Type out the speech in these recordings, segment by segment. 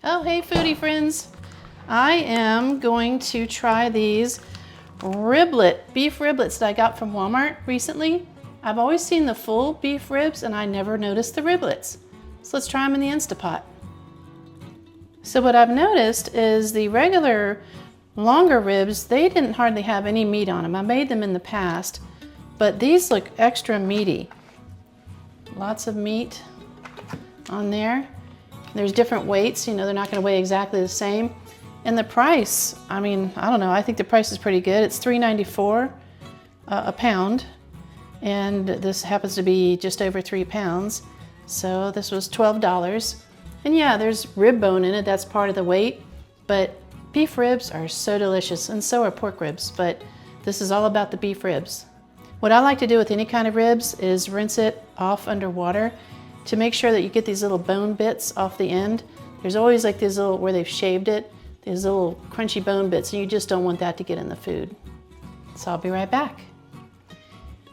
Oh, hey foodie friends. I am going to try these beef riblets that I got from Walmart recently. I've always seen the full beef ribs and I never noticed the riblets. So let's try them in the Instapot. So what I've noticed is the regular longer ribs, they didn't hardly have any meat on them. I made them in the past, but these look extra meaty. Lots of meat on there. There's different weights, you know, they're not gonna weigh exactly the same. And the price, I mean, I don't know, I think the price is pretty good. It's $3.94 a pound, and this happens to be just over 3 pounds. So this was $12. And yeah, there's rib bone in it, that's part of the weight, but beef ribs are so delicious, and so are pork ribs, but this is all about the beef ribs. What I like to do with any kind of ribs is rinse it off under water to make sure that you get these little bone bits off the end. There's always like these little, where they've shaved it, these little crunchy bone bits, and you just don't want that to get in the food. So I'll be right back.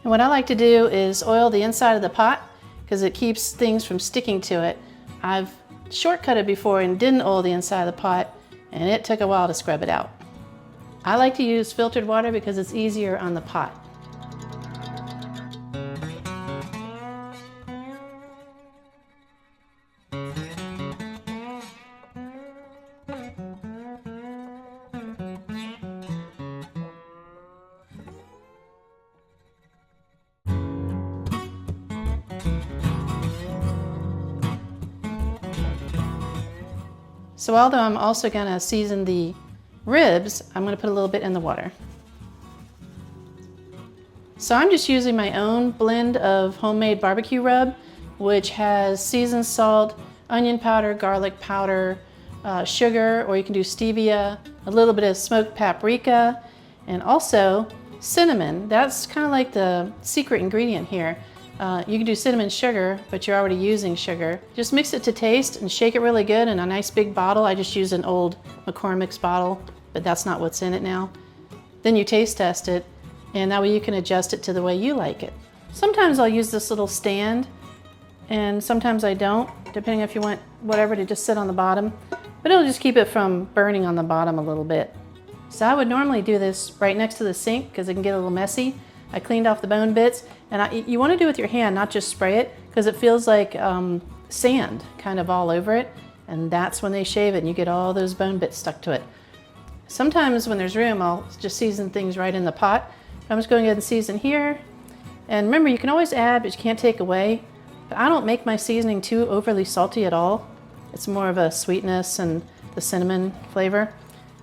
And what I like to do is oil the inside of the pot because it keeps things from sticking to it. I've shortcutted before and didn't oil the inside of the pot, and it took a while to scrub it out. I like to use filtered water because it's easier on the pot. So although I'm also gonna season the ribs, I'm gonna put a little bit in the water. So I'm just using my own blend of homemade barbecue rub, which has seasoned salt, onion powder, garlic powder, sugar, or you can do stevia, a little bit of smoked paprika, and also cinnamon. That's kind of like the secret ingredient here. You can do cinnamon sugar, but you're already using sugar. Just mix it to taste and shake it really good in a nice big bottle. I just use an old McCormick's bottle, but that's not what's in it now. Then you taste test it, and that way you can adjust it to the way you like it. Sometimes I'll use this little stand, and sometimes I don't, depending if you want whatever to just sit on the bottom, but it'll just keep it from burning on the bottom a little bit. So I would normally do this right next to the sink because it can get a little messy. I cleaned off the bone bits, and you want to do it with your hand, not just spray it, because it feels like sand kind of all over it, and that's when they shave it and you get all those bone bits stuck to it. Sometimes when there's room, I'll just season things right in the pot. I'm just going ahead and season here, and remember, you can always add, but you can't take away. But I don't make my seasoning too overly salty at all. It's more of a sweetness and the cinnamon flavor.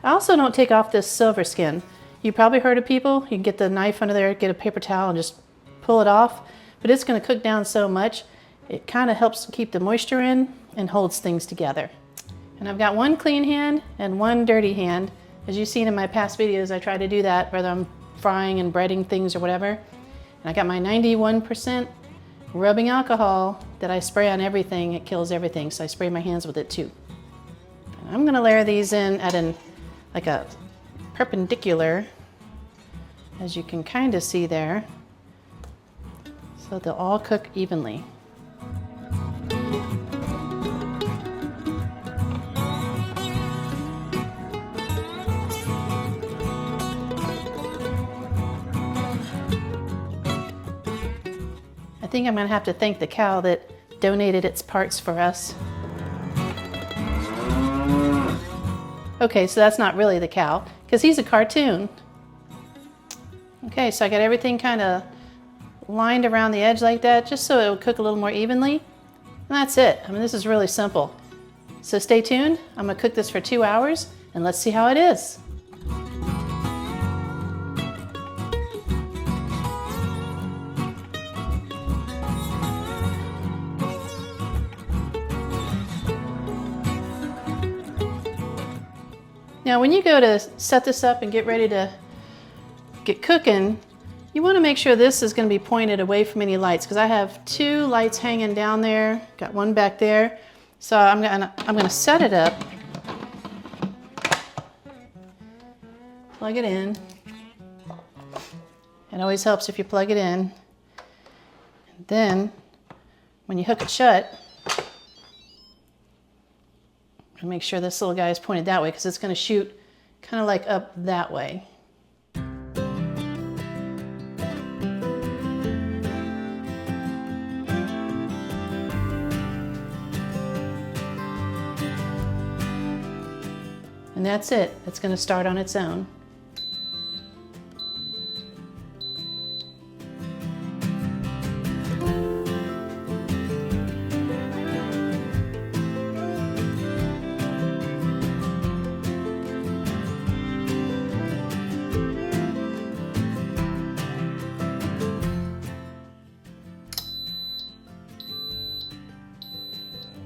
I also don't take off this silver skin. You probably heard of people, you can get the knife under there, get a paper towel and just pull it off, but it's gonna cook down so much, it kind of helps keep the moisture in and holds things together. And I've got one clean hand and one dirty hand. As you've seen in my past videos, I try to do that, whether I'm frying and breading things or whatever. And I got my 91% rubbing alcohol that I spray on everything. It kills everything, so I spray my hands with it too. And I'm gonna layer these in at like a perpendicular, as you can kind of see there, so they'll all cook evenly. I think I'm gonna have to thank the cow that donated its parts for us. Okay, so that's not really the cow, because he's a cartoon. Okay, so I got everything kind of lined around the edge like that, just so it will cook a little more evenly. And that's it. I mean, this is really simple. So stay tuned. I'm gonna cook this for 2 hours, and let's see how it is. Now, when you go to set this up and get ready to get cooking, you want to make sure this is going to be pointed away from any lights, because I have 2 lights hanging down there, got one back there. So I'm gonna set it up, plug it in. It always helps if you plug it in. And then when you hook it shut, And make sure this little guy is pointed that way because it's going to shoot kind of like up that way. And that's it. It's going to start on its own.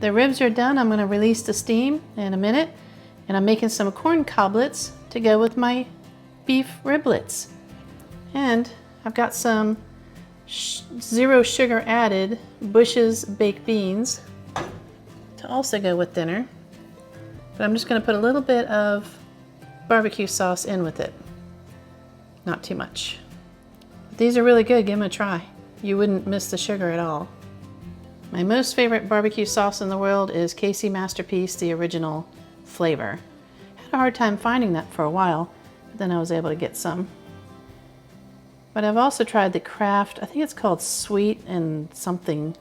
The ribs are done. I'm going to release the steam in a minute, and I'm making some corn coblets to go with my beef riblets. And I've got some zero sugar added Bush's baked beans to also go with dinner. But I'm just going to put a little bit of barbecue sauce in with it. Not too much. But these are really good. Give them a try. You wouldn't miss the sugar at all. My most favorite barbecue sauce in the world is Casey Masterpiece, the original flavor. I had a hard time finding that for a while, but then I was able to get some. But I've also tried the Kraft, I think it's called sweet something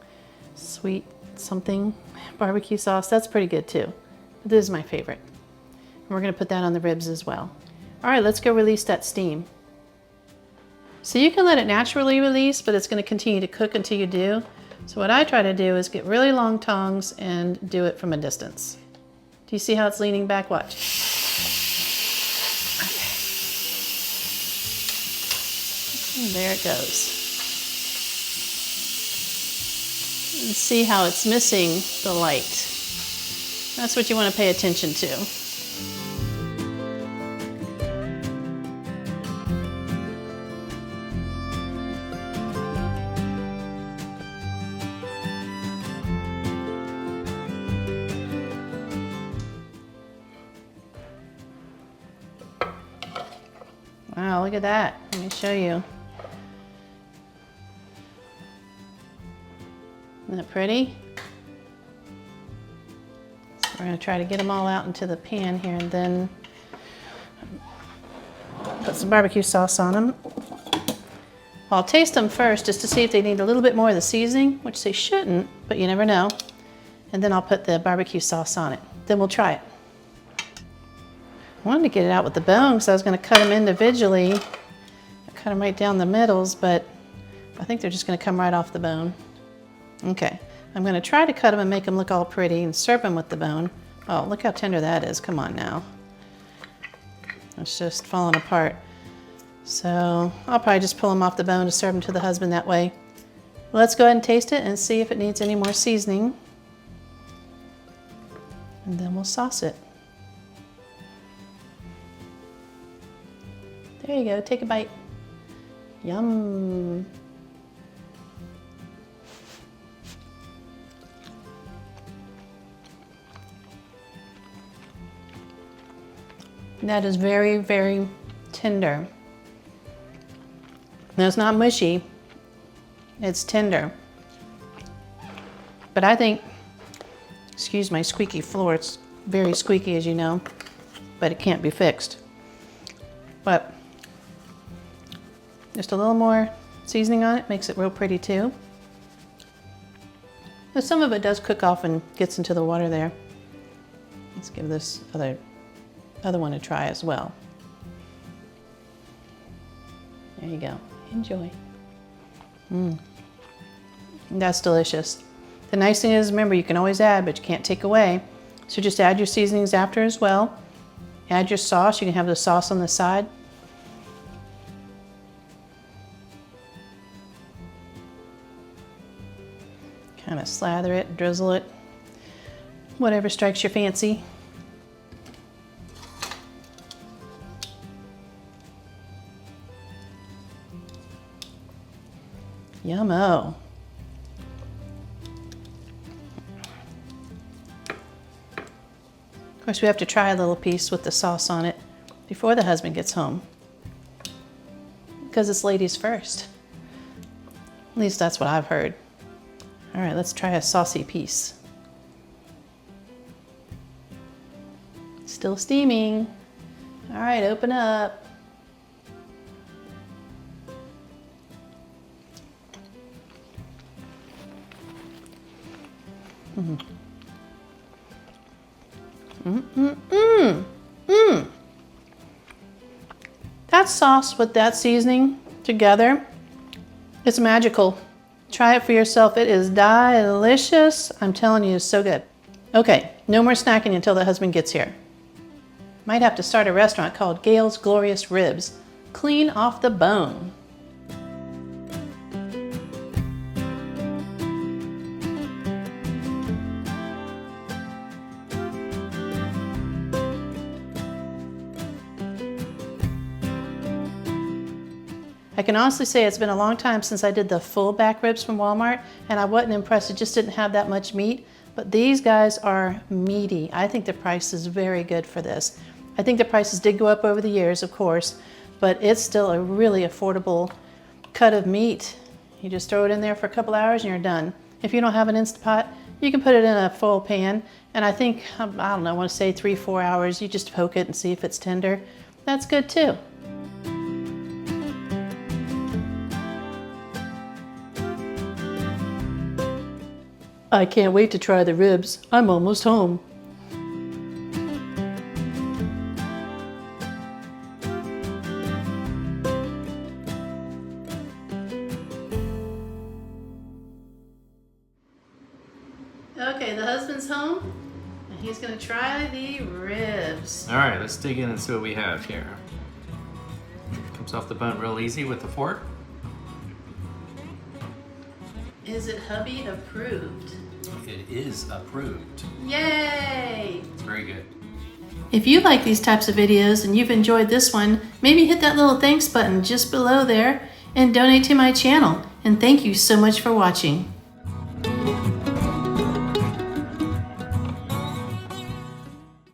barbecue sauce. That's pretty good too. But this is my favorite. And we're gonna put that on the ribs as well. All right, let's go release that steam. So you can let it naturally release, but it's gonna continue to cook until you do. So what I try to do is get really long tongs and do it from a distance. Do you see how it's leaning back? Watch. Okay. And there it goes. And see how it's missing the light. That's what you want to pay attention to. Wow, look at that. Let me show you. Isn't that pretty? So we're going to try to get them all out into the pan here and then put some barbecue sauce on them. Well, I'll taste them first just to see if they need a little bit more of the seasoning, which they shouldn't, but you never know. And then I'll put the barbecue sauce on it. Then we'll try it. I wanted to get it out with the bone because I was going to cut them individually. I cut them right down the middles, but I think they're just going to come right off the bone. Okay, I'm going to try to cut them and make them look all pretty and serve them with the bone. Oh, look how tender that is. Come on now. It's just falling apart. So I'll probably just pull them off the bone to serve them to the husband that way. Let's go ahead and taste it and see if it needs any more seasoning. And then we'll sauce it. There you go, take a bite. Yum. That is very, very tender. Now it's not mushy, it's tender. But I think, excuse my squeaky floor, it's very squeaky as you know, but it can't be fixed. But just a little more seasoning on it makes it real pretty too. But some of it does cook off and gets into the water there. Let's give this other one a try as well. There you go. Enjoy. That's delicious. The nice thing is, remember, you can always add, but you can't take away. So just add your seasonings after as well. Add your sauce. You can have the sauce on the side. Kind of slather it, drizzle it, whatever strikes your fancy. Yummo. Of course, we have to try a little piece with the sauce on it before the husband gets home, because it's ladies first. At least that's what I've heard. All right, let's try a saucy piece. Still steaming. All right, open up. That sauce with that seasoning together, it's magical. Try it for yourself. It is delicious. I'm telling you, it's so good. Okay, no more snacking until the husband gets here. Might have to start a restaurant called Gail's Glorious Ribs. Clean off the bone. I can honestly say it's been a long time since I did the full back ribs from Walmart, and I wasn't impressed. It just didn't have that much meat, but these guys are meaty. I think the price is very good for this. I think the prices did go up over the years, of course, but it's still a really affordable cut of meat. You just throw it in there for a couple hours and you're done. If you don't have an Instant Pot, you can put it in a full pan, and I think, I don't know, I want to say 3-4 hours. You just poke it and see if it's tender. That's good too. I can't wait to try the ribs. I'm almost home. Okay, the husband's home, and he's gonna try the ribs. All right, let's dig in and see what we have here. Comes off the bone real easy with the fork. Is it hubby approved? It is approved. Yay! It's very good. If you like these types of videos and you've enjoyed this one, maybe hit that little thanks button just below there and donate to my channel. And thank you so much for watching.